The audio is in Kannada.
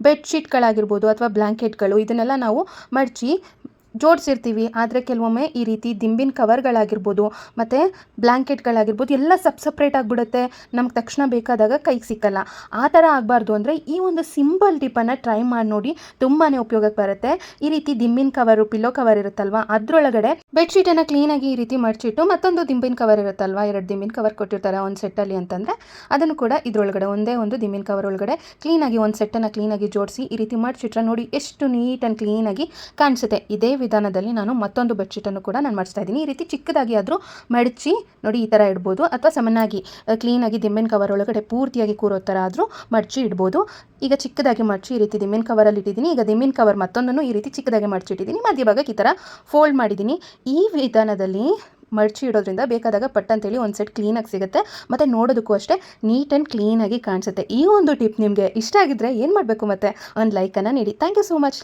ಬೆಡ್ಶೀಟ್ಗಳಾಗಿರ್ಬೋದು ಅಥವಾ ಬ್ಲ್ಯಾಂಕೆಟ್ಗಳು ಇದನ್ನೆಲ್ಲ ನಾವು ಮಡಚಿ ಜೋಡಿಸಿರ್ತೀವಿ. ಆದರೆ ಕೆಲವೊಮ್ಮೆ ಈ ರೀತಿ ದಿಂಬಿನ ಕವರ್ಗಳಾಗಿರ್ಬೋದು ಮತ್ತು ಬ್ಲ್ಯಾಂಕೆಟ್ಗಳಾಗಿರ್ಬೋದು ಎಲ್ಲ ಸಪ್ರೇಟ್ ಆಗಿಬಿಡುತ್ತೆ. ನಮ್ಗೆ ತಕ್ಷಣ ಬೇಕಾದಾಗ ಕೈಗೆ ಸಿಕ್ಕಲ್ಲ. ಆ ಥರ ಆಗಬಾರ್ದು ಅಂದರೆ ಈ ಒಂದು ಸಿಂಪಲ್ ಟಿಪ್ಪನ್ನು ಟ್ರೈ ಮಾಡಿ ನೋಡಿ, ತುಂಬಾ ಉಪಯೋಗಕ್ಕೆ ಬರುತ್ತೆ. ಈ ರೀತಿ ದಿಂಬಿನ ಕವರು, ಪಿಲ್ಲೋ ಕವರ್ ಇರುತ್ತಲ್ವ, ಅದರೊಳಗಡೆ ಬೆಡ್ಶೀಟನ್ನು ಕ್ಲೀನಾಗಿ ಈ ರೀತಿ ಮಡಚಿಟ್ಟು ಮತ್ತೊಂದು ದಿಂಬಿನ ಕವರ್ ಇರುತ್ತಲ್ವ, 2 ದಿಂಬಿನ ಕವರ್ ಕೊಟ್ಟಿರ್ತಾರೆ ಒಂದು ಸೆಟ್ಟಲ್ಲಿ ಅಂತಂದರೆ, ಅದನ್ನು ಕೂಡ ಇದರೊಳಗಡೆ ಒಂದೇ ಒಂದು ದಿಂಬಿನ ಕವರ್ ಒಳಗಡೆ ಕ್ಲೀನಾಗಿ ಒಂದು ಸೆಟ್ಟನ್ನು ಕ್ಲೀನಾಗಿ ಜೋಡಿಸಿ ಈ ರೀತಿ ಮಡಚಿಟ್ರೆ ನೋಡಿ ಎಷ್ಟು ನೀಟ್ ಆ್ಯಂಡ್ ಕ್ಲೀನಾಗಿ ಕಾಣಿಸುತ್ತೆ. ಇದೇ ವಿಧಾನದಲ್ಲಿ ನಾನು ಮತ್ತೊಂದು ಬೆಡ್ಶೀಟನ್ನು ಕೂಡ ನಾನು ಮಾಡಿಸ್ತಾ ಇದ್ದೀನಿ. ಈ ರೀತಿ ಚಿಕ್ಕದಾಗಿ ಆದರೂ ಮಡಚಿ ನೋಡಿ ಈ ಥರ ಇಡ್ಬೋದು, ಅಥವಾ ಸಮನಾಗಿ ಕ್ಲೀನಾಗಿ ದಿಂಬಿನ ಕವರ್ ಒಳಗಡೆ ಪೂರ್ತಿಯಾಗಿ ಕೂರೋ ಥರ ಆದರೂ ಮಡಚಿ ಇಡ್ಬೋದು. ಈಗ ಚಿಕ್ಕದಾಗಿ ಮಡಚಿ ಈ ರೀತಿ ದಿಂಬಿನ ಕವರಲ್ಲಿ ಇಟ್ಟಿದ್ದೀನಿ. ಈಗ ದಿಂಬಿನ ಕವರ್ ಮತ್ತೊಂದನ್ನು ಈ ರೀತಿ ಚಿಕ್ಕದಾಗಿ ಮಡಚಿಟ್ಟಿದ್ದೀನಿ. ಮಧ್ಯಭಾಗಕ್ಕೆ ಈ ಥರ ಫೋಲ್ಡ್ ಮಾಡಿದ್ದೀನಿ. ಈ ವಿಧಾನದಲ್ಲಿ ಮಡಚಿ ಇಡೋದ್ರಿಂದ ಬೇಕಾದಾಗ ಪಟ್ಟಂತೇಳಿ ಒಂದು ಸೆಟ್ ಕ್ಲೀನಾಗಿ ಸಿಗುತ್ತೆ, ಮತ್ತು ನೋಡೋದಕ್ಕೂ ಅಷ್ಟೇ ನೀಟ್ ಆ್ಯಂಡ್ ಕ್ಲೀನಾಗಿ ಕಾಣಿಸುತ್ತೆ. ಈ ಒಂದು ಟಿಪ್ ನಿಮಗೆ ಇಷ್ಟ ಆಗಿದ್ದರೆ ಏನು ಮಾಡಬೇಕು, ಮತ್ತು ಒಂದು ಲೈಕನ್ನು ನೀಡಿ. Thank you so much.